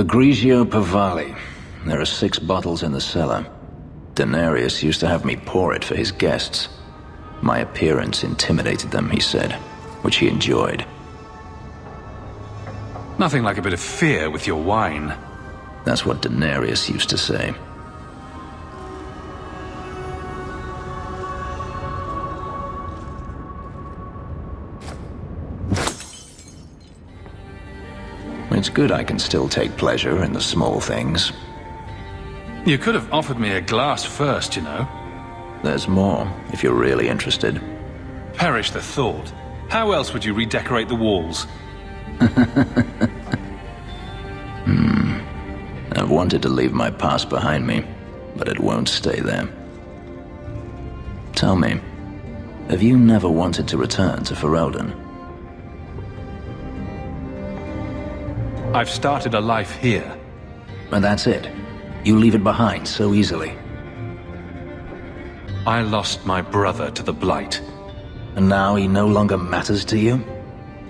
Grigio Pavali. There are 6 bottles in the cellar. Denarius used to have me pour it for his guests. My appearance intimidated them, he said, which he enjoyed. Nothing like a bit of fear with your wine. That's what Denarius used to say. It's good I can still take pleasure in the small things. You could have offered me a glass first, you know. There's more, if you're really interested. Perish the thought. How else would you redecorate the walls? I've wanted to leave my past behind me, but it won't stay there. Tell me, have you never wanted to return to Ferelden? I've started a life here. And that's it? You leave it behind so easily? I lost my brother to the Blight. And now he no longer matters to you?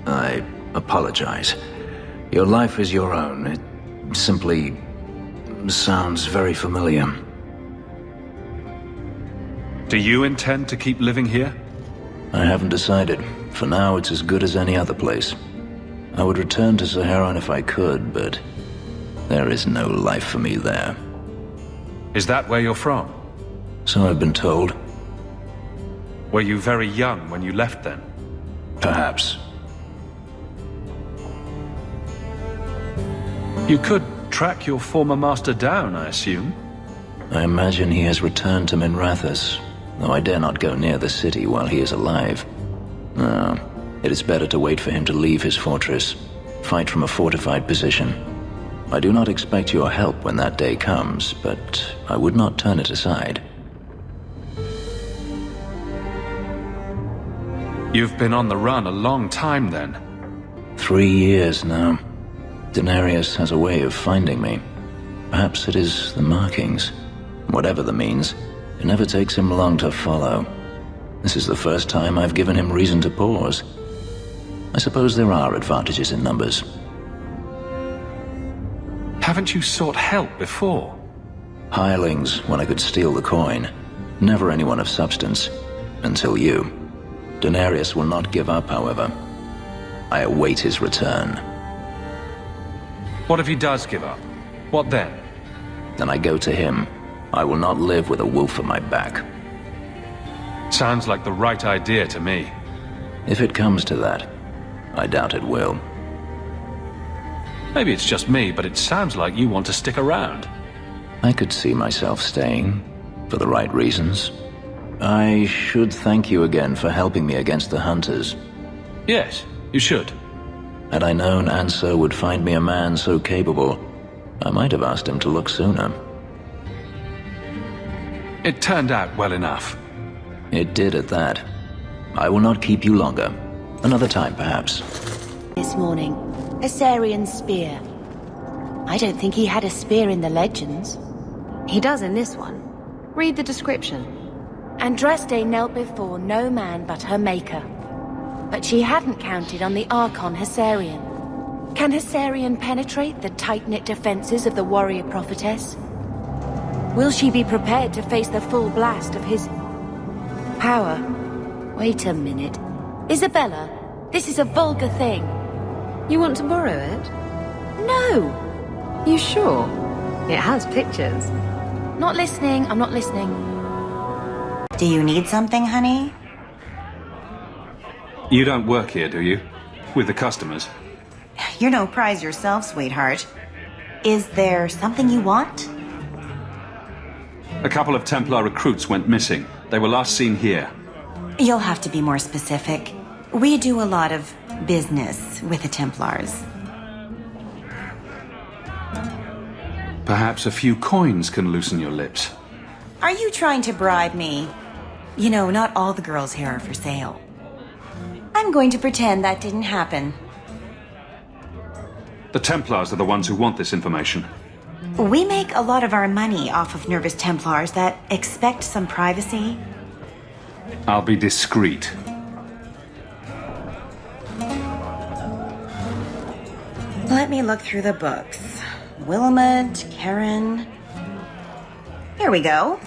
I apologize. Your life is your own. It simply sounds very familiar. Do you intend to keep living here? I haven't decided. For now, it's as good as any other place. I would return to Saharan if I could, but there is no life for me there. Is that where you're from? So I've been told. Were you very young when you left then? Perhaps. You could track your former master down, I assume? I imagine he has returned to Minrathous, though I dare not go near the city while he is alive. No, it is better to wait for him to leave his fortress, fight from a fortified position. I do not expect your help when that day comes, but I would not turn it aside. You've been on the run a long time then. 3 years now. Denarius has a way of finding me. Perhaps it is the markings. Whatever the means, it never takes him long to follow. This is the first time I've given him reason to pause. I suppose there are advantages in numbers. Haven't you sought help before? Hirelings, when I could steal the coin. Never anyone of substance. Until you. Denarius will not give up, however. I await his return. What if he does give up? What then? Then I go to him. I will not live with a wolf at my back. Sounds like the right idea to me. If it comes to that, I doubt it will. Maybe it's just me, but it sounds like you want to stick around. I could see myself staying, for the right reasons. I should thank you again for helping me against the hunters. Yes, you should. Had I known Ansar would find me a man so capable, I might have asked him to look sooner. It turned out well enough. It did at that. I will not keep you longer. Another time, perhaps. This morning, a Sarian spear. I don't think he had a spear in the legends. He does in this one. Read the description. Andraste knelt before no man but her maker. But she hadn't counted on the Archon Hessarian. Can Hessarian penetrate the tight-knit defenses of the warrior prophetess? Will she be prepared to face the full blast of his power? Wait a minute. Isabella, this is a vulgar thing. You want to borrow it? No! You sure? It has pictures. Not listening, I'm not listening. Do you need something, honey? You don't work here, do you? With the customers? You're no prize yourself, sweetheart. Is there something you want? A couple of Templar recruits went missing. They were last seen here. You'll have to be more specific. We do a lot of business with the Templars. Perhaps a few coins can loosen your lips. Are you trying to bribe me? You know, not all the girls here are for sale. I'm going to pretend that didn't happen. The Templars are the ones who want this information. We make a lot of our money off of nervous Templars that expect some privacy. I'll be discreet. Let me look through the books. Wilmot, Karen. Here we go.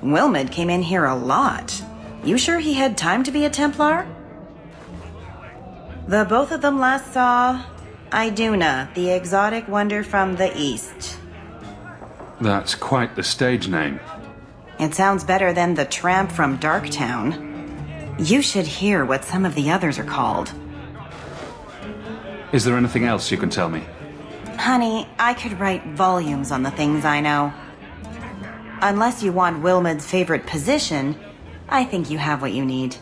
Wilmot came in here a lot. You sure he had time to be a Templar? The both of them last saw Iduna, the exotic wonder from the east. That's quite the stage name. It sounds better than the tramp from Darktown. You should hear what some of the others are called. Is there anything else you can tell me? Honey, I could write volumes on the things I know. Unless you want Wilmot's favorite position, I think you have what you need.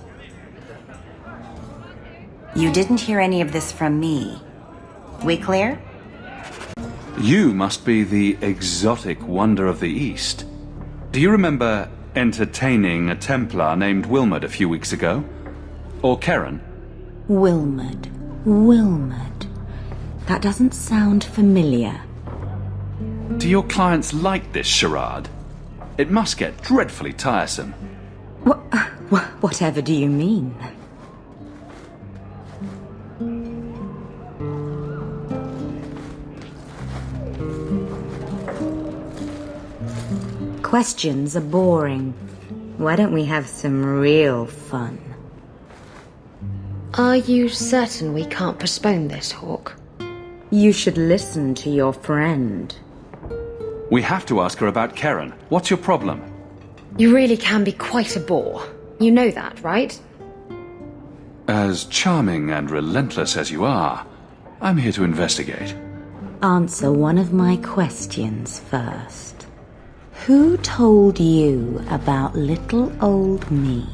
You didn't hear any of this from me. We clear? You must be the exotic wonder of the East. Do you remember entertaining a Templar named Wilmot a few weeks ago? Or Karen? Wilmot. That doesn't sound familiar. Do your clients like this charade? It must get dreadfully tiresome. Whatever do you mean? Questions are boring. Why don't we have some real fun? Are you certain we can't postpone this, Hawke? You should listen to your friend. We have to ask her about Karen. What's your problem? You really can be quite a bore. You know that, right? As charming and relentless as you are, I'm here to investigate. Answer one of my questions first. Who told you about little old me?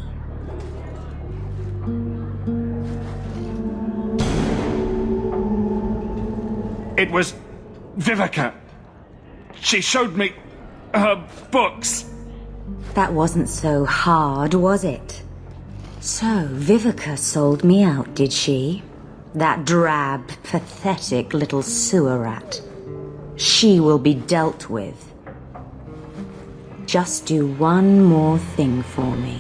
It was Vivica. She showed me her books. That wasn't so hard, was it? So, Vivica sold me out, did she? That drab, pathetic little sewer rat. She will be dealt with. Just do one more thing for me.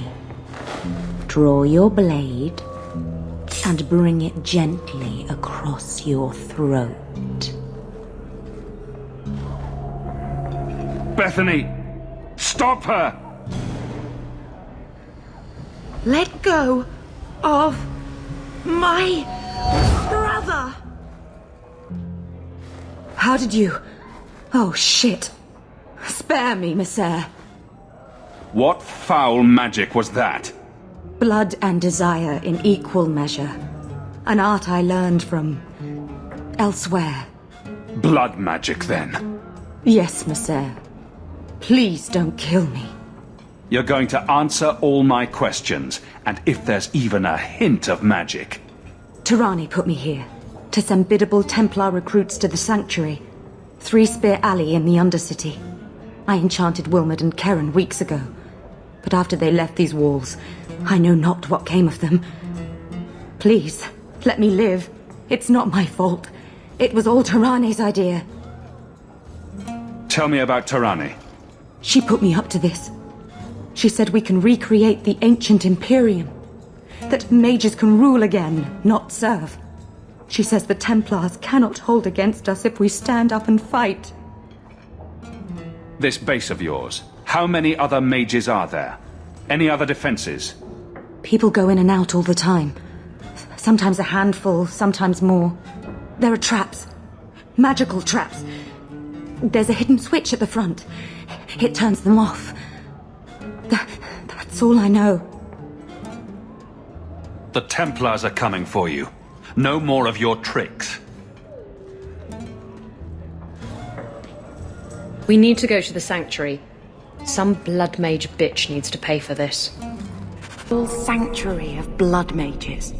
Draw your blade and bring it gently across your throat. Bethany, stop her! Let go of my brother! How did you... Oh, shit. Spare me, Messer. What foul magic was that? Blood and desire in equal measure. An art I learned from... elsewhere. Blood magic, then? Yes, Messer. Please don't kill me. You're going to answer all my questions, and if there's even a hint of magic... Tirani put me here, to send biddable Templar recruits to the Sanctuary. Three-Spear Alley in the Undercity. I enchanted Wilmot and Karen weeks ago. But after they left these walls, I know not what came of them. Please, let me live. It's not my fault. It was all Tirani's idea. Tell me about Tirani. She put me up to this. She said we can recreate the ancient Imperium. That mages can rule again, not serve. She says the Templars cannot hold against us if we stand up and fight. This base of yours, how many other mages are there? Any other defenses? People go in and out all the time. Sometimes a handful, sometimes more. There are traps. Magical traps. There's a hidden switch at the front. It turns them off. That's all I know. The Templars are coming for you. No more of your tricks. We need to go to the Sanctuary. Some blood mage bitch needs to pay for this. Full sanctuary of blood mages.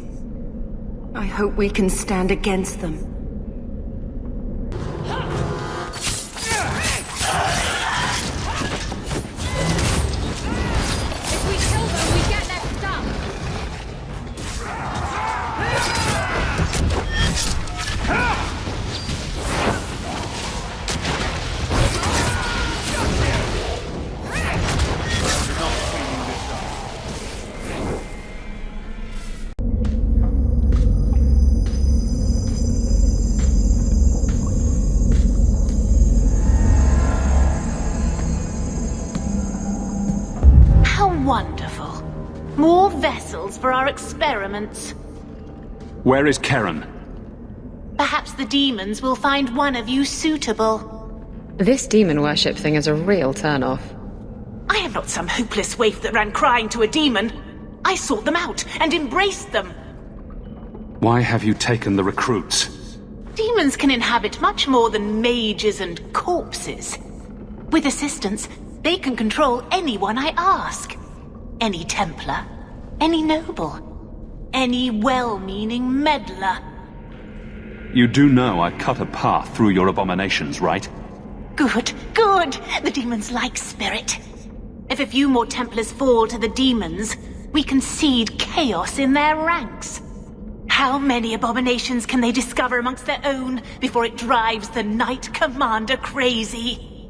I hope we can stand against them. More vessels for our experiments. Where is Karen? Perhaps the demons will find one of you suitable. This demon worship thing is a real turn-off. I am not some hopeless waif that ran crying to a demon. I sought them out and embraced them. Why have you taken the recruits? Demons can inhabit much more than mages and corpses. With assistance, they can control anyone I ask. Any Templar, any noble, any well-meaning meddler. You do know I cut a path through your abominations, right? Good, good. The demons like spirit. If a few more Templars fall to the demons, we can seed chaos in their ranks. How many abominations can they discover amongst their own before it drives the Knight Commander crazy?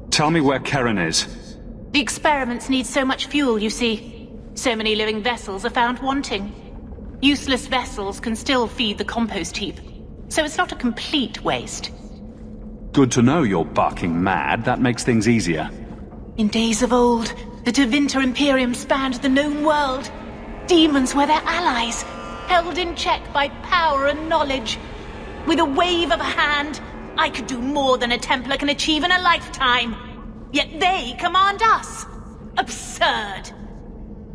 Tell me where Karen is. The experiments need so much fuel, you see. So many living vessels are found wanting. Useless vessels can still feed the compost heap, so it's not a complete waste. Good to know you're barking mad. That makes things easier. In days of old, the Tevinter Imperium spanned the known world. Demons were their allies, held in check by power and knowledge. With a wave of a hand, I could do more than a Templar can achieve in a lifetime. Yet they command us. Absurd.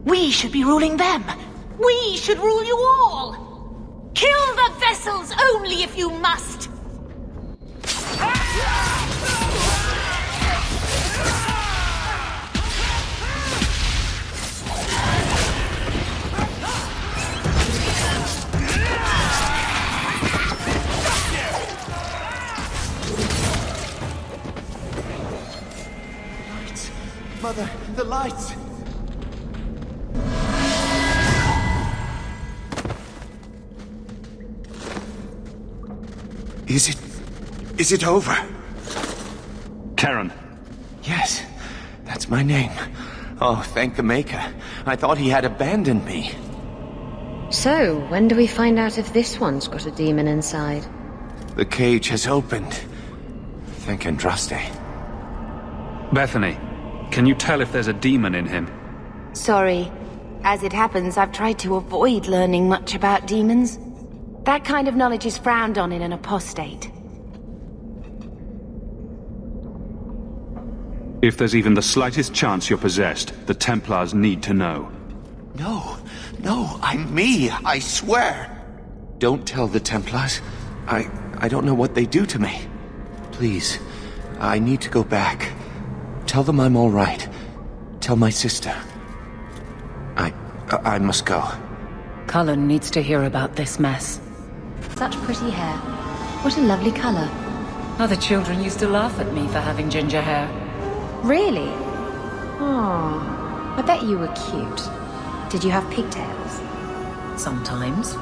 We should be ruling them. We should rule you all. Kill the vessels only if you must. Mother, the lights! Is it over? Karen. Yes, that's my name. Oh, thank the Maker. I thought he had abandoned me. So, when do we find out if this one's got a demon inside? The cage has opened. Thank Andraste. Bethany, can you tell if there's a demon in him? Sorry. As it happens, I've tried to avoid learning much about demons. That kind of knowledge is frowned on in an apostate. If there's even the slightest chance you're possessed, the Templars need to know. No, I'm me, I swear. Don't tell the Templars. I don't know what they do to me. Please, I need to go back. Tell them I'm all right. Tell my sister. I must go. Cullen needs to hear about this mess. Such pretty hair. What a lovely color. Other children used to laugh at me for having ginger hair. Really? Oh, I bet you were cute. Did you have pigtails? Sometimes.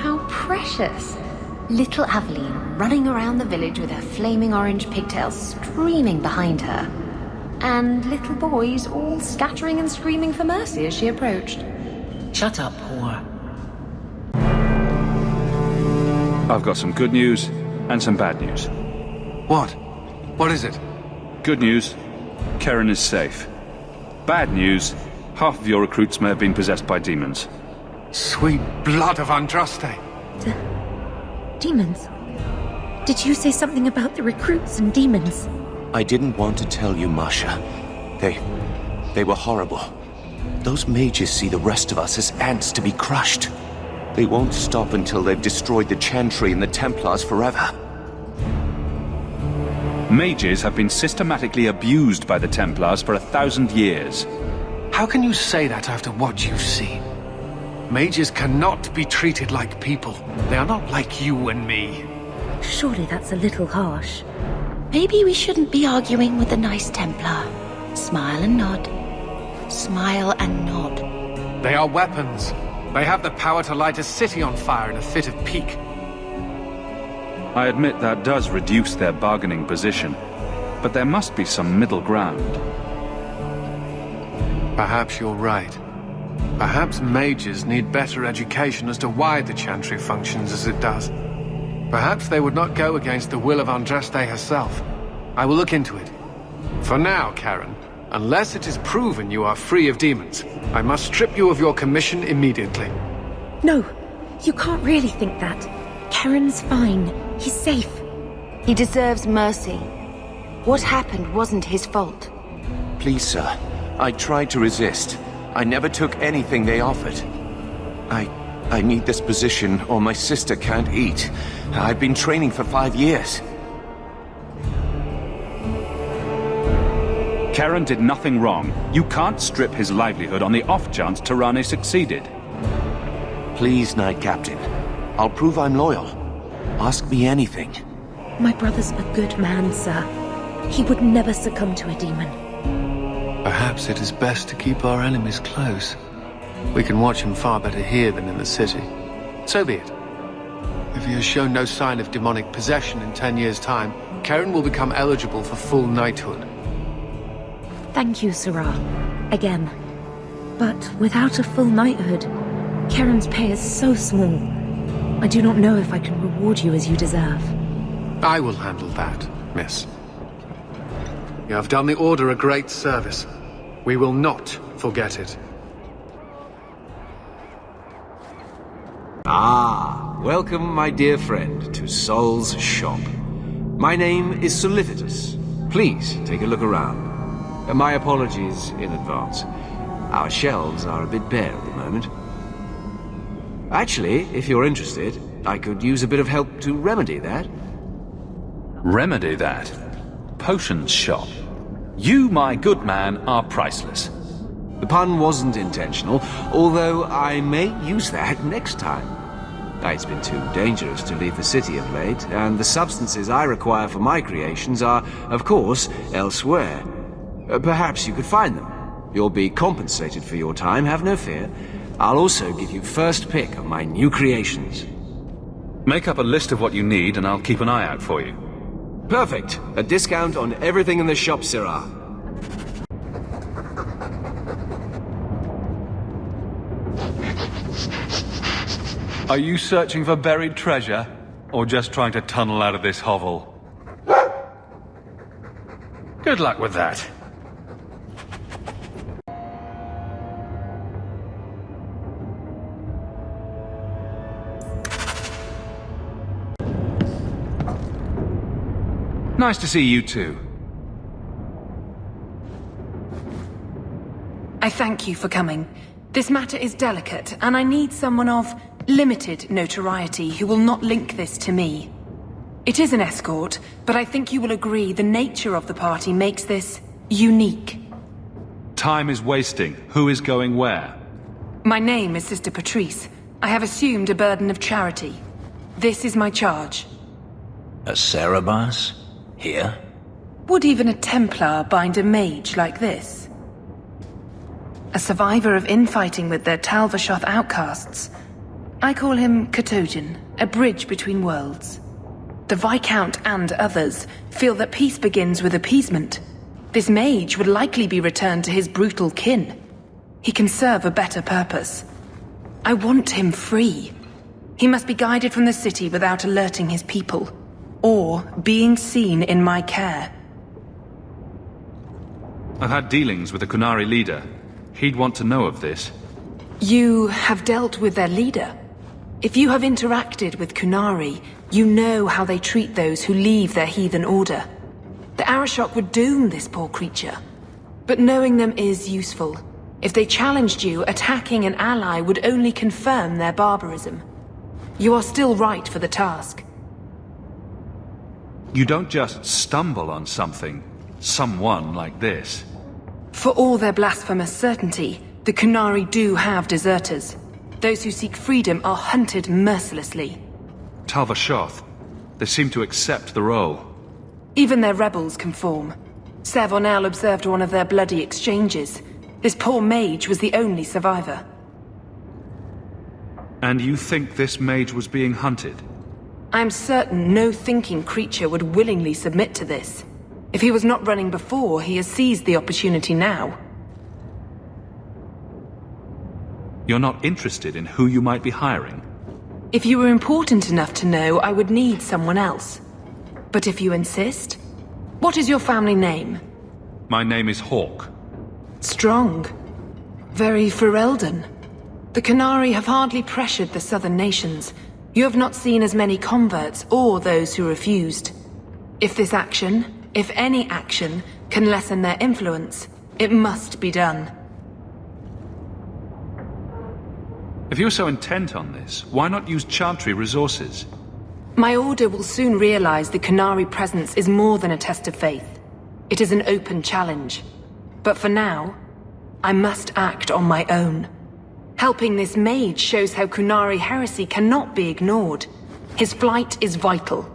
How precious. Little Aveline running around the village with her flaming orange pigtails streaming behind her. And little boys all scattering and screaming for mercy as she approached. Shut up, whore. I've got some good news and some bad news. What? What is it? Good news, Karen is safe. Bad news, half of your recruits may have been possessed by demons. Sweet blood of Andraste. Demons? Did you say something about the recruits and demons? I didn't want to tell you, Masha. They were horrible. Those mages see the rest of us as ants to be crushed. They won't stop until they've destroyed the Chantry and the Templars forever. Mages have been systematically abused by the Templars for 1,000 years. How can you say that after what you've seen? Mages cannot be treated like people. They are not like you and me. Surely that's a little harsh. Maybe we shouldn't be arguing with the nice Templar. Smile and nod. Smile and nod. They are weapons. They have the power to light a city on fire in a fit of pique. I admit that does reduce their bargaining position, but there must be some middle ground. Perhaps you're right. Perhaps mages need better education as to why the Chantry functions as it does. Perhaps they would not go against the will of Andraste herself. I will look into it. For now, Karen, Unless it is proven you are free of demons, I must strip you of your commission immediately. No, you can't really think that. Karen's fine. He's safe. He deserves mercy. What happened wasn't his fault. Please, sir. I tried to resist. I never took anything they offered. I need this position or my sister can't eat. I've been training for 5 years. Karen did nothing wrong. You can't strip his livelihood on the off chance Tirane succeeded. Please, Knight Captain. I'll prove I'm loyal. Ask me anything. My brother's a good man, sir. He would never succumb to a demon. Perhaps it is best to keep our enemies close. We can watch him far better here than in the city. So be it. If he has shown no sign of demonic possession in 10 years' time, Karen will become eligible for full knighthood. Thank you, Sirrah. Again. But without a full knighthood, Karen's pay is so small. I do not know if I can reward you as you deserve. I will handle that, miss. You have done the Order a great service. We will not forget it. Ah, welcome, my dear friend, to Sol's shop. My name is Solicitus. Please take a look around. My apologies in advance. Our shelves are a bit bare at the moment. Actually, if you're interested, I could use a bit of help to remedy that. Remedy that? Potions shop? You, my good man, are priceless. The pun wasn't intentional, although I may use that next time. It's been too dangerous to leave the city of late, and the substances I require for my creations are, of course, elsewhere. Perhaps you could find them. You'll be compensated for your time, have no fear. I'll also give you first pick of my new creations. Make up a list of what you need, and I'll keep an eye out for you. Perfect. A discount on everything in the shop, Sirrah. Are you searching for buried treasure, or just trying to tunnel out of this hovel? Good luck with that. Nice to see you too. I thank you for coming. This matter is delicate, and I need someone of limited notoriety who will not link this to me. It is an escort, but I think you will agree the nature of the party makes this unique. Time is wasting. Who is going where? My name is Sister Patrice. I have assumed a burden of charity. This is my charge. A Cerebas? Here? Would even a Templar bind a mage like this? A survivor of infighting with their Talvashoth outcasts. I call him Katojan, a bridge between worlds. The Viscount and others feel that peace begins with appeasement. This mage would likely be returned to his brutal kin. He can serve a better purpose. I want him free. He must be guided from the city without alerting his people, or being seen in my care. I've had dealings with the Qunari leader. He'd want to know of this. You have dealt with their leader? If you have interacted with Qunari, you know how they treat those who leave their heathen order. The Arashok would doom this poor creature. But knowing them is useful. If they challenged you, attacking an ally would only confirm their barbarism. You are still right for the task. You don't just stumble on someone like this. For all their blasphemous certainty, the Qunari do have deserters. Those who seek freedom are hunted mercilessly. Talvashoth, they seem to accept the role. Even their rebels conform. Savonel observed one of their bloody exchanges. This poor mage was the only survivor. And you think this mage was being hunted? I am certain no thinking creature would willingly submit to this. If he was not running before, he has seized the opportunity now. You're not interested in who you might be hiring? If you were important enough to know, I would need someone else. But if you insist... What is your family name? My name is Hawke. Strong. Very Ferelden. The Qunari have hardly pressured the southern nations. You have not seen as many converts or those who refused. If this action, if any action, can lessen their influence, it must be done. If you're so intent on this, why not use Chantry resources? My order will soon realize the Qunari presence is more than a test of faith. It is an open challenge. But for now, I must act on my own. Helping this mage shows how Qunari heresy cannot be ignored. His flight is vital.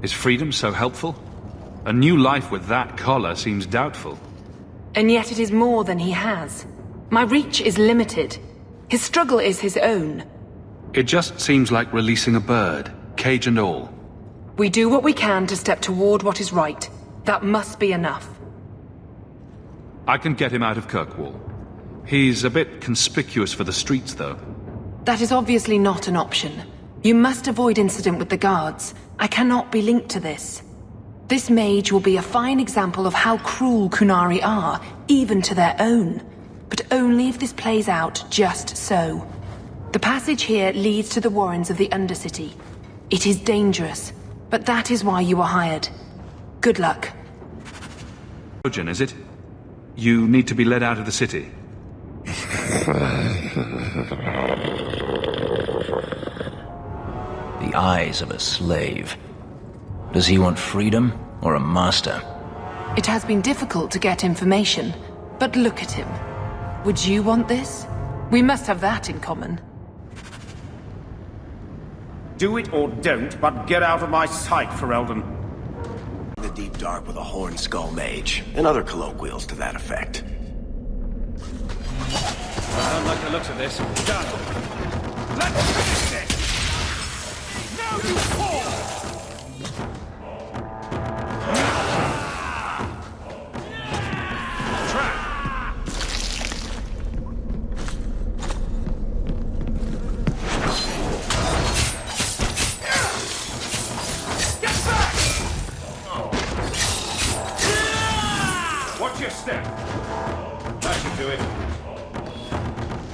Is freedom so helpful? A new life with that collar seems doubtful. And yet it is more than he has. My reach is limited. His struggle is his own. It just seems like releasing a bird, cage and all. We do what we can to step toward what is right. That must be enough. I can get him out of Kirkwall. He's a bit conspicuous for the streets, though. That is obviously not an option. You must avoid incident with the guards. I cannot be linked to this. This mage will be a fine example of how cruel Qunari are, even to their own. But only if this plays out just so. The passage here leads to the warrens of the Undercity. It is dangerous, but that is why you were hired. Good luck. Trojan, is it? You need to be led out of the city. The eyes of a slave. Does he want freedom or a master? It has been difficult to get information, but look at him. Would you want this? We must have that in common. Do it or don't, but get out of my sight, Ferelden. The deep dark with a horn skull mage, and other colloquials to that effect. I don't like the looks of this. Done. Let's finish this! Now you fall! Step. That should do it.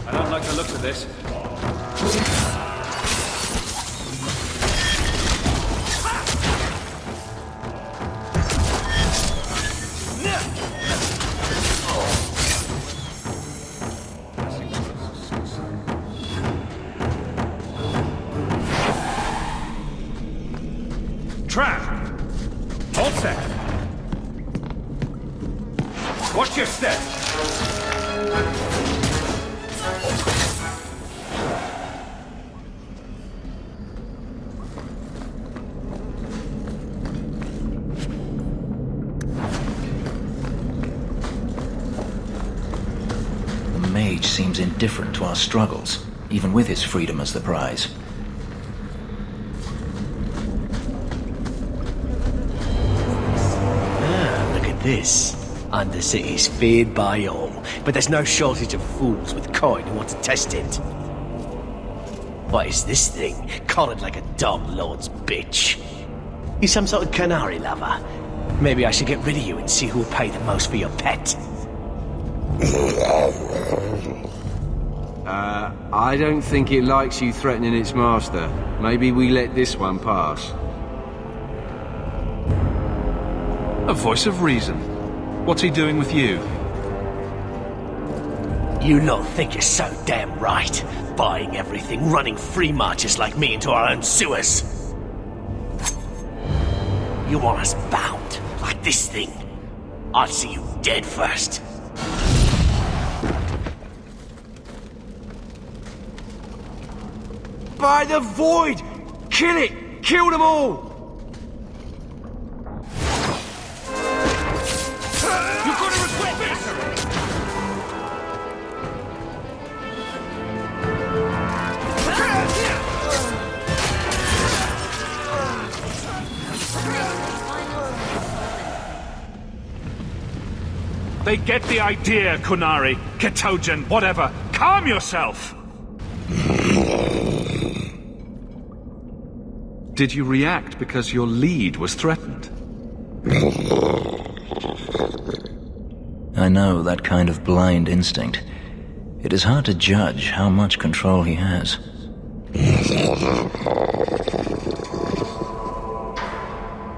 I don't like the looks of this. Trap! All set. Watch your step! The mage seems indifferent to our struggles, even with his freedom as the prize. Look at this. Undercity's feared by all, but there's no shortage of fools with coin who want to test it. What is this thing? Collared like a dog lord's bitch. You some sort of Qunari lover? Maybe I should get rid of you and see who will pay the most for your pet. I don't think it likes you threatening its master. Maybe we let this one pass. A voice of reason. What's he doing with you? You lot think you're so damn right. Buying everything, running free marches like me into our own sewers. You want us bound, like this thing? I'll see you dead first. By the void! Kill it! Kill them all! They get the idea, Qunari, Ketogen, whatever. Calm yourself! Did you react because your lead was threatened? I know that kind of blind instinct. It is hard to judge how much control he has.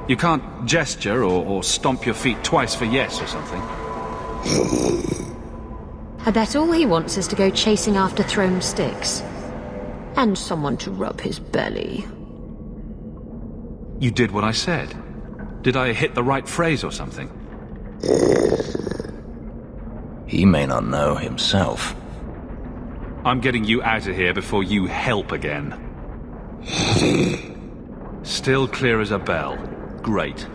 You can't gesture or stomp your feet twice for yes or something. I bet all he wants is to go chasing after thrown sticks. And someone to rub his belly. You did what I said. Did I hit the right phrase or something? He may not know himself. I'm getting you out of here before you help again. Still clear as a bell. Great.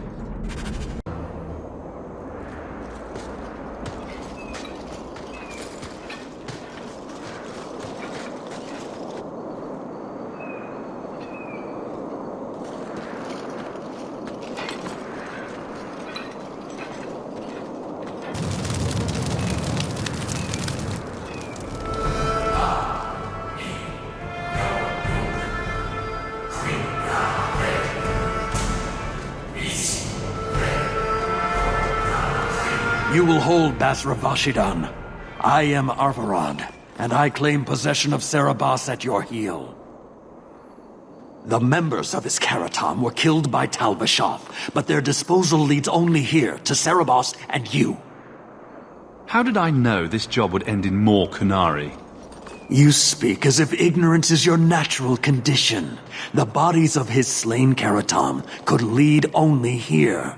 You will hold Basra Vashidan. I am Arvarad, and I claim possession of Cerebas at your heel. The members of his Karatam were killed by Tal Vashoth, but their disposal leads only here, to Cerebas and you. How did I know this job would end in more Kunari? You speak as if ignorance is your natural condition. The bodies of his slain Karatam could lead only here.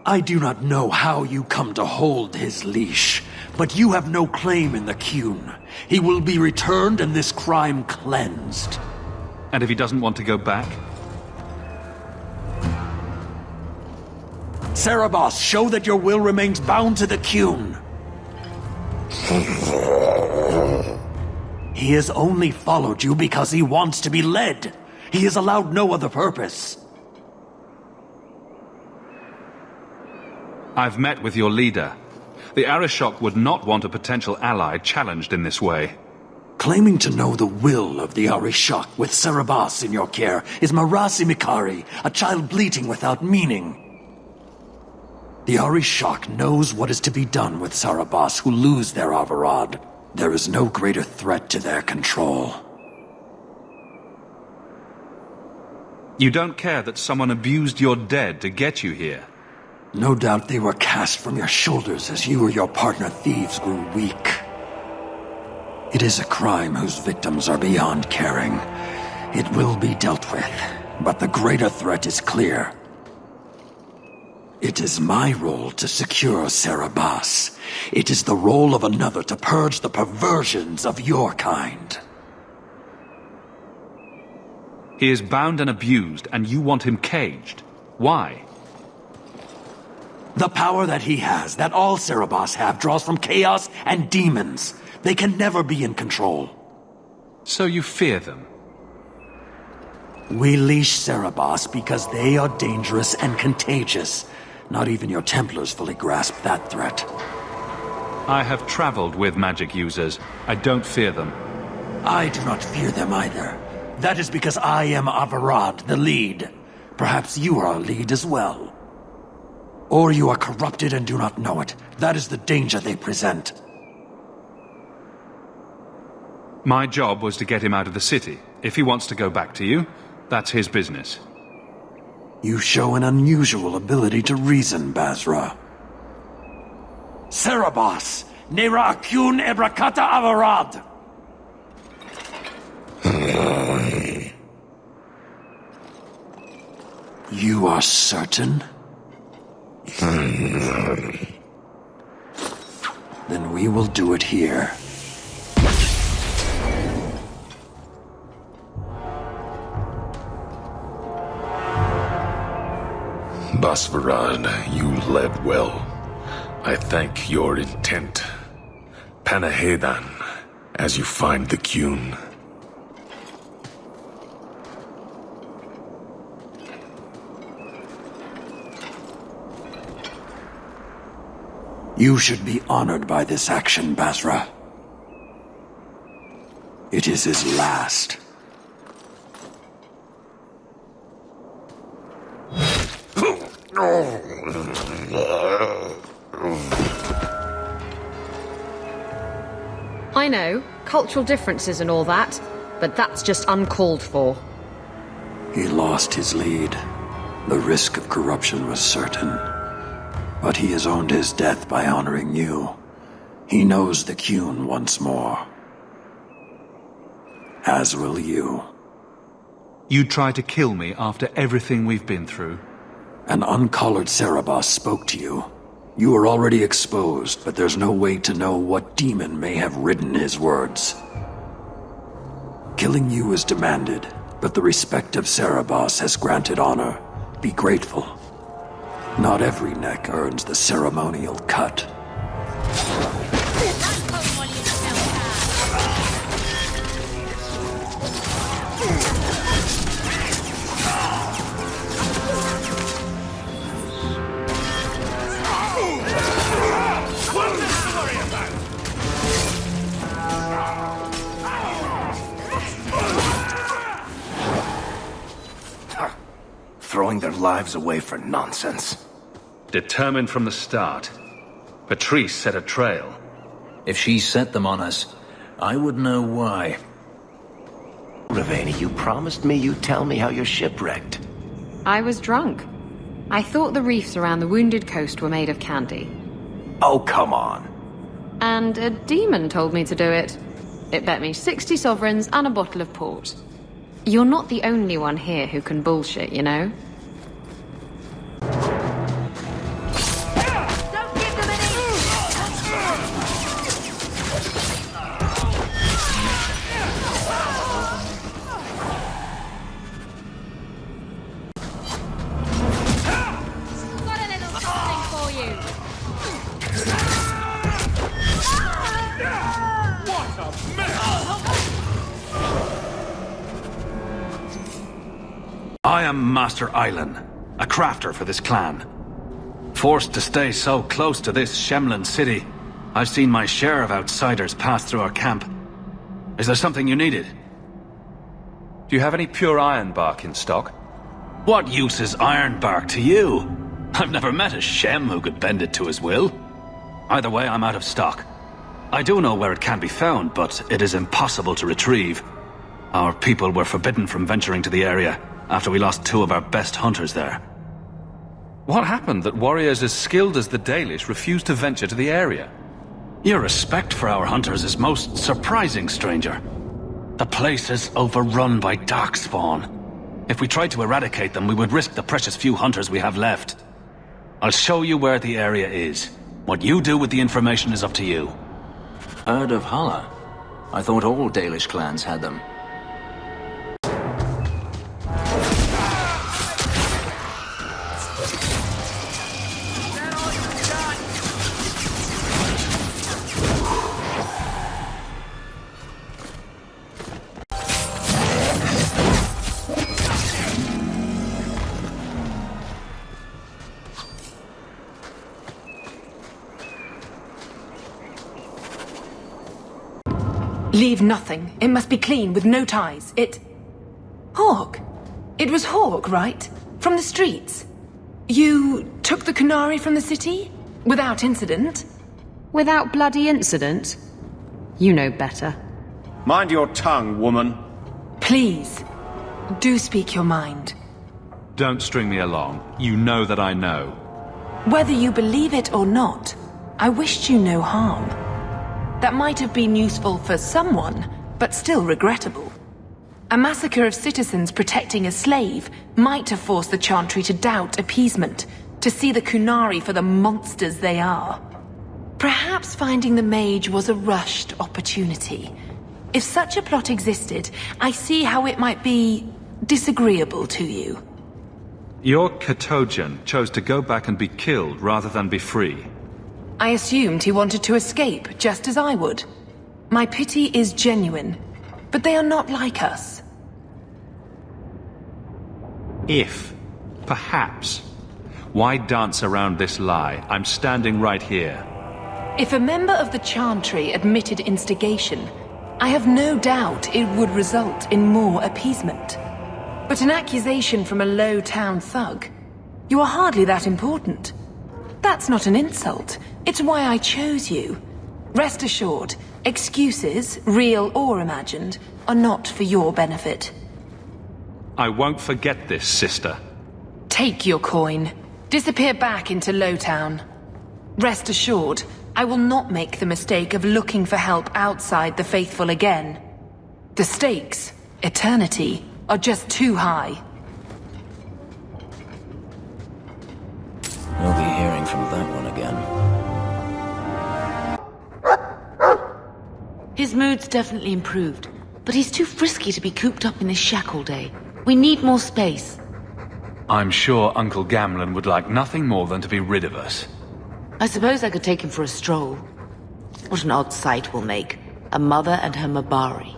I do not know how you come to hold his leash, but you have no claim in the Qun. He will be returned and this crime cleansed. And if he doesn't want to go back? Cerebas, show that your will remains bound to the Qun. He has only followed you because he wants to be led. He has allowed no other purpose. I've met with your leader. The Arishok would not want a potential ally challenged in this way. Claiming to know the will of the Arishok with Cerebas in your care is Marasi Mikari, a child bleating without meaning. The Arishok knows what is to be done with Cerebas who lose their Avarad. There is no greater threat to their control. You don't care that someone abused your dead to get you here? No doubt they were cast from your shoulders as you or your partner thieves grew weak. It is a crime whose victims are beyond caring. It will be dealt with, but the greater threat is clear. It is my role to secure Cerebas. It is the role of another to purge the perversions of your kind. He is bound and abused, and you want him caged. Why? The power that he has, that all Cerebas have, draws from chaos and demons. They can never be in control. So you fear them? We leash Cerebas because they are dangerous and contagious. Not even your Templars fully grasp that threat. I have traveled with magic users. I don't fear them. I do not fear them either. That is because I am Avarad, the lead. Perhaps you are a lead as well. Or you are corrupted and do not know it. That is the danger they present. My job was to get him out of the city. If he wants to go back to you, that's his business. You show an unusual ability to reason, Basra. Cerebas! Nera Akyun Ebrakata Avarad! You are certain? Then we will do it here. Basvarad, you led well. I thank your intent. Panahedan, as you find the Qun. You should be honored by this action, Basra. It is his last. I know, cultural differences and all that, but that's just uncalled for. He lost his lead. The risk of corruption was certain. But he has earned his death by honoring you. He knows the Qun once more. As will you. You tried to kill me after everything we've been through. An uncollared Cerebos spoke to you. You are already exposed, but there's no way to know what demon may have written his words. Killing you is demanded, but the respect of Cerebos has granted honor. Be grateful. Not every neck earns the ceremonial cut. Throwing their lives away for nonsense. Determined from the start. Patrice set a trail. If she set them on us, I would know why. Ravani, you promised me you'd tell me how you're shipwrecked. I was drunk. I thought the reefs around the Wounded Coast were made of candy. Oh, come on. And a demon told me to do it. It bet me 60 sovereigns and a bottle of port. You're not the only one here who can bullshit, you know? I am Master Island, a crafter for this clan. Forced to stay so close to this Shemlin city, I've seen my share of outsiders pass through our camp. Is there something you needed? Do you have any pure iron bark in stock? What use is iron bark to you? I've never met a Shem who could bend it to his will. Either way, I'm out of stock. I do know where it can be found, but it is impossible to retrieve. Our people were forbidden from venturing to the area after we lost 2 of our best hunters there. What happened that warriors as skilled as the Dalish refused to venture to the area? Your respect for our hunters is most surprising, stranger. The place is overrun by darkspawn. If we tried to eradicate them, we would risk the precious few hunters we have left. I'll show you where the area is. What you do with the information is up to you. Heard of Hala? I thought all Dalish clans had them. Leave nothing. It must be clean, with no ties. Hawke! It was Hawke, right? From the streets? You took the Kunari from the city? Without incident? Without bloody incident? You know better. Mind your tongue, woman. Please, do speak your mind. Don't string me along. You know that I know. Whether you believe it or not, I wished you no harm. That might have been useful for someone, but still regrettable. A massacre of citizens protecting a slave might have forced the Chantry to doubt appeasement, to see the Kunari for the monsters they are. Perhaps finding the mage was a rushed opportunity. If such a plot existed, I see how it might be disagreeable to you. Your Katojan chose to go back and be killed rather than be free. I assumed he wanted to escape, just as I would. My pity is genuine, but they are not like us. If, perhaps, why dance around this lie? I'm standing right here. If a member of the Chantry admitted instigation, I have no doubt it would result in more appeasement. But an accusation from a low-town thug? You are hardly that important. That's not an insult. It's why I chose you. Rest assured, excuses, real or imagined, are not for your benefit. I won't forget this, sister. Take your coin. Disappear back into Lowtown. Rest assured, I will not make the mistake of looking for help outside the Faithful again. The stakes, eternity, are just too high. We'll be hearing from that one again. His mood's definitely improved, but he's too frisky to be cooped up in this shack all day. We need more space. I'm sure Uncle Gamlen would like nothing more than to be rid of us. I suppose I could take him for a stroll. What an odd sight we'll make. A mother and her Mabari.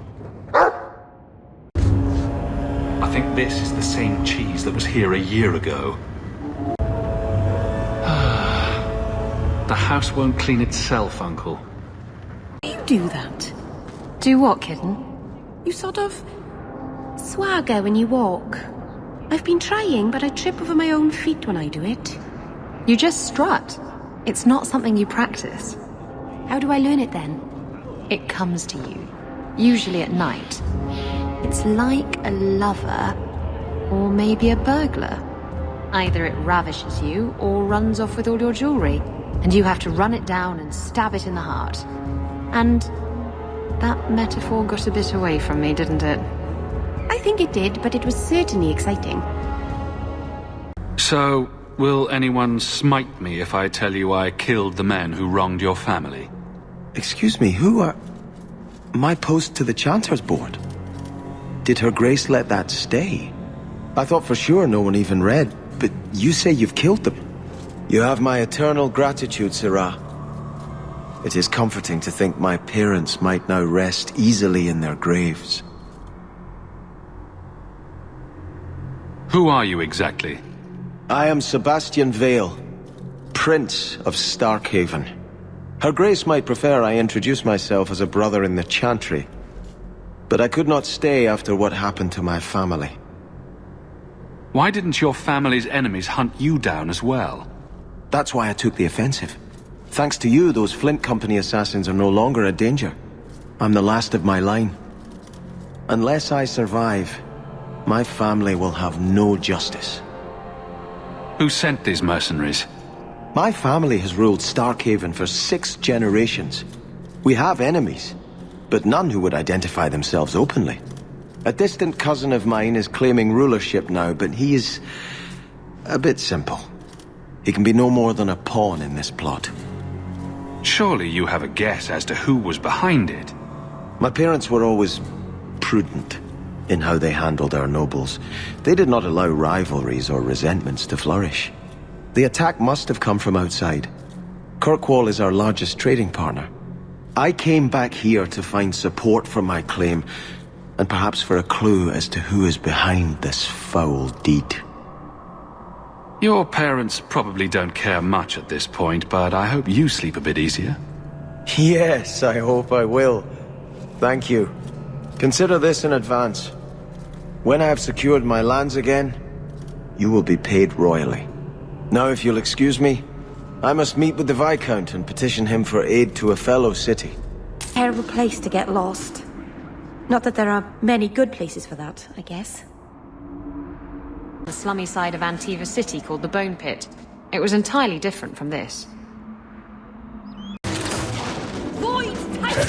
I think this is the same cheese that was here a year ago. The house won't clean itself, Uncle. You do that. Do what, kitten? You sort of swagger when you walk. I've been trying, but I trip over my own feet when I do it. You just strut. It's not something you practice. How do I learn it then? It comes to you, usually at night. It's like a lover, or maybe a burglar. Either it ravishes you, or runs off with all your jewelry, and you have to run it down and stab it in the heart. And that metaphor got a bit away from me, didn't it? I think it did, but it was certainly exciting. So, will anyone smite me if I tell you I killed the men who wronged your family? Excuse me, who are... My post to the Chanter's board? Did Her Grace let that stay? I thought for sure no one even read, but you say you've killed them. You have my eternal gratitude, Sirrah. It is comforting to think my parents might now rest easily in their graves. Who are you exactly? I am Sebastian Vale, Prince of Starkhaven. Her Grace might prefer I introduce myself as a brother in the Chantry, but I could not stay after what happened to my family. Why didn't your family's enemies hunt you down as well? That's why I took the offensive. Thanks to you, those Flint Company assassins are no longer a danger. I'm the last of my line. Unless I survive, my family will have no justice. Who sent these mercenaries? My family has ruled Starkhaven for 6 generations. We have enemies, but none who would identify themselves openly. A distant cousin of mine is claiming rulership now, but he is a bit simple. He can be no more than a pawn in this plot. Surely you have a guess as to who was behind it. My parents were always prudent in how they handled our nobles. They did not allow rivalries or resentments to flourish. The attack must have come from outside. Kirkwall is our largest trading partner. I came back here to find support for my claim, and perhaps for a clue as to who is behind this foul deed. Your parents probably don't care much at this point, but I hope you sleep a bit easier. Yes, I hope I will. Thank you. Consider this in advance. When I have secured my lands again, you will be paid royally. Now, if you'll excuse me, I must meet with the Viscount and petition him for aid to a fellow city. Terrible place to get lost. Not that there are many good places for that, I guess. The slummy side of Antiva City called the Bone Pit. It was entirely different from this. Void Titan!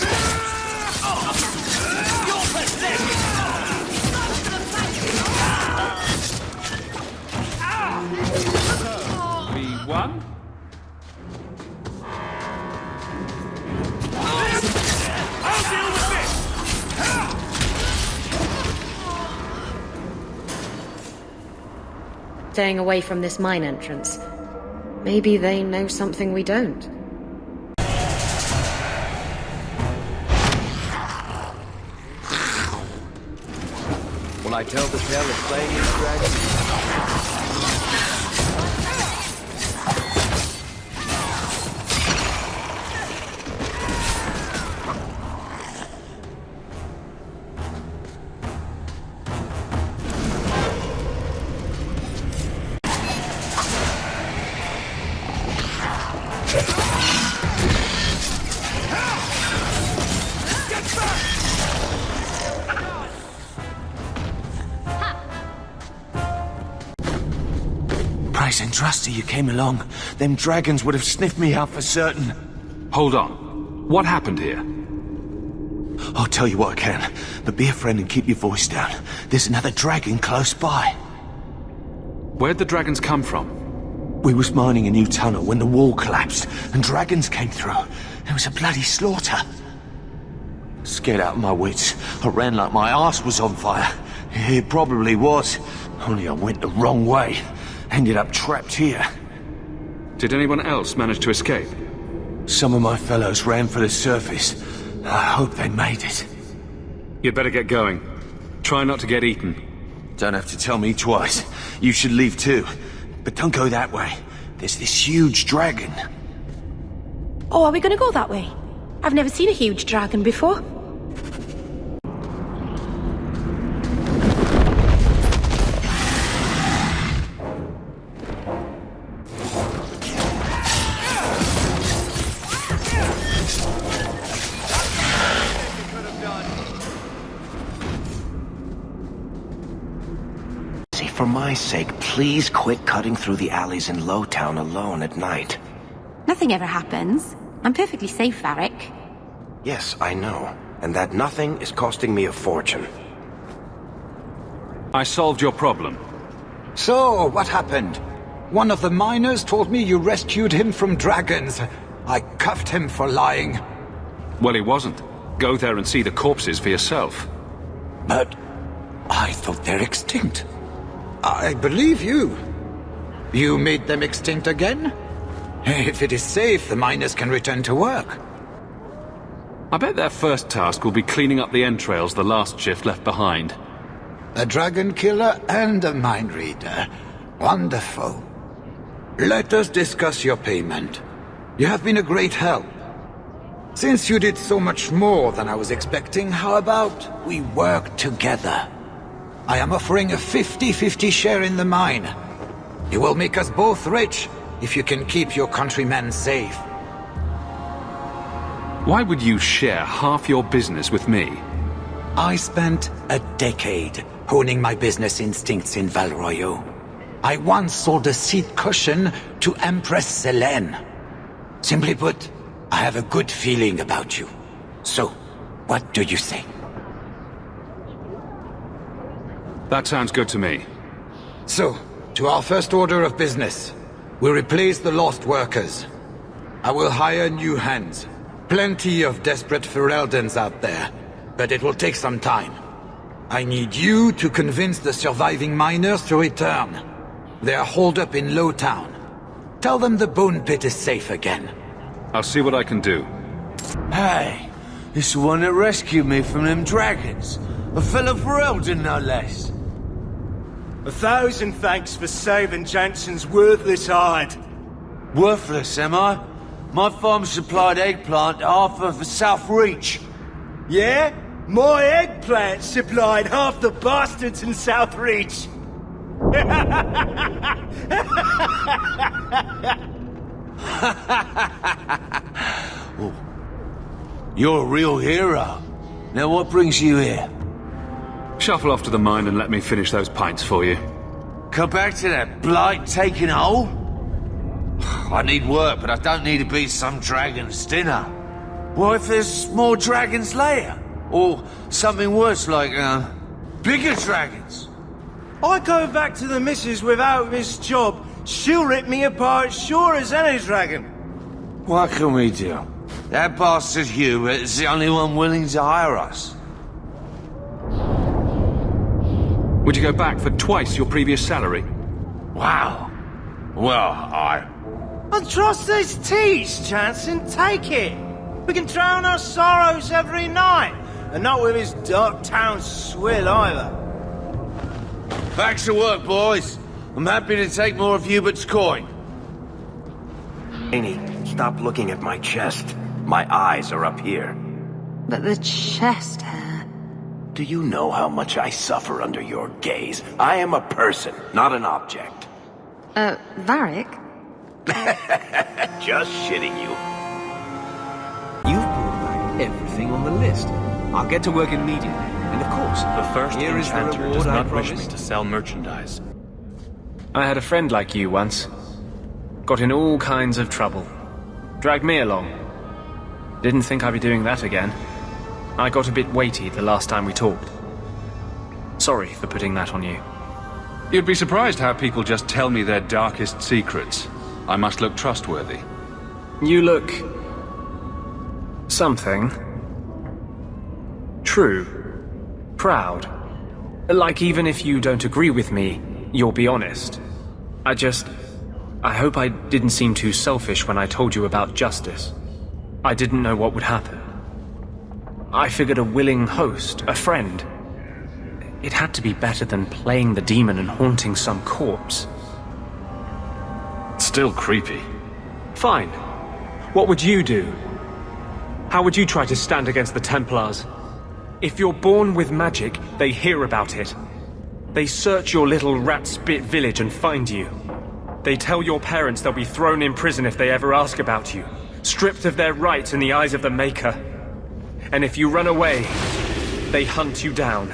We won? I'll deal with this! Staying away from this mine entrance. Maybe they know something we don't. Will I tell the tale of slaying these dragons? Nice and trusty you came along. Them dragons would have sniffed me out for certain. Hold on. What happened here? I'll tell you what I can, but be a friend and keep your voice down. There's another dragon close by. Where'd the dragons come from? We was mining a new tunnel when the wall collapsed, and dragons came through. There was a bloody slaughter. Scared out of my wits, I ran like my arse was on fire. It probably was, only I went the wrong way. Ended up trapped here. Did anyone else manage to escape? Some of my fellows ran for the surface. I hope they made it. You'd better get going. Try not to get eaten. Don't have to tell me twice. You should leave too. But don't go that way. There's this huge dragon. Oh, are we gonna go that way? I've never seen a huge dragon before. For my sake, please quit cutting through the alleys in Lowtown alone at night. Nothing ever happens. I'm perfectly safe, Varric. Yes, I know. And that nothing is costing me a fortune. I solved your problem. So, what happened? One of the miners told me you rescued him from dragons. I cuffed him for lying. Well, he wasn't. Go there and see the corpses for yourself. But I thought they're extinct. I believe you. You made them extinct again? If it is safe, the miners can return to work. I bet their first task will be cleaning up the entrails the last shift left behind. A dragon killer and a mind reader. Wonderful. Let us discuss your payment. You have been a great help. Since you did so much more than I was expecting, how about we work together? I am offering a 50-50 share in the mine. It will make us both rich if you can keep your countrymen safe. Why would you share half your business with me? I spent a decade honing my business instincts in Val Royeaux. I once sold a seat cushion to Empress Selene. Simply put, I have a good feeling about you. So, what do you say? That sounds good to me. So, to our first order of business. We replace the lost workers. I will hire new hands. Plenty of desperate Fereldans out there, but it will take some time. I need you to convince the surviving miners to return. They are holed up in Lowtown. Tell them the Bone Pit is safe again. I'll see what I can do. Hey, this is the one that rescued me from them dragons. A fellow Ferelden, no less. 1,000 thanks for saving Jansen's worthless hide. Worthless, am I? My farm supplied eggplant to half of the South Reach. Yeah? My eggplant supplied half the bastards in South Reach. Oh, you're a real hero. Now what brings you here? Shuffle off to the mine and let me finish those pints for you. Come back to that blight taking hold? I need work, but I don't need to be some dragon's dinner. What if there's more dragons later? Or something worse like, bigger dragons? I go back to the missus without this job. She'll rip me apart sure as any dragon. What can we do? That bastard Hubert is the only one willing to hire us. Would you go back for twice your previous salary? Wow. Well, I trust these teas, Jansen. Take it. We can drown our sorrows every night. And not with his dark town swill either. Back to work, boys. I'm happy to take more of Hubert's coin. Annie, stop looking at my chest. My eyes are up here. But the chest hair... Do you know how much I suffer under your gaze? I am a person, not an object. Varric? Just shitting you. You've brought back everything on the list. I'll get to work immediately. And of course, The first here is the enchanter reward does I not wish me promised. to sell merchandise. I had a friend like you once. Got in all kinds of trouble. Dragged me along. Didn't think I'd be doing that again. I got a bit weighty the last time we talked. Sorry for putting that on you. You'd be surprised how people just tell me their darkest secrets. I must look trustworthy. You look... something. True. Proud. Like even if you don't agree with me, you'll be honest. I hope I didn't seem too selfish when I told you about justice. I didn't know what would happen. I figured a willing host, a friend. It had to be better than playing the demon and haunting some corpse. Still creepy. Fine. What would you do? How would you try to stand against the Templars? If you're born with magic, they hear about it. They search your little rat-spit village and find you. They tell your parents they'll be thrown in prison if they ever ask about you, stripped of their rights in the eyes of the Maker. And if you run away, they hunt you down.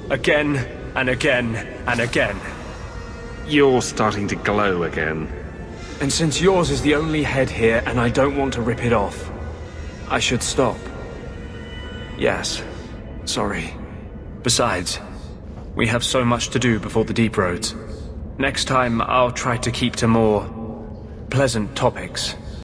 Again, and again, and again. You're starting to glow again. And since yours is the only head here and I don't want to rip it off, I should stop. Yes, sorry. Besides, we have so much to do before the deep roads. Next time, I'll try to keep to more pleasant topics.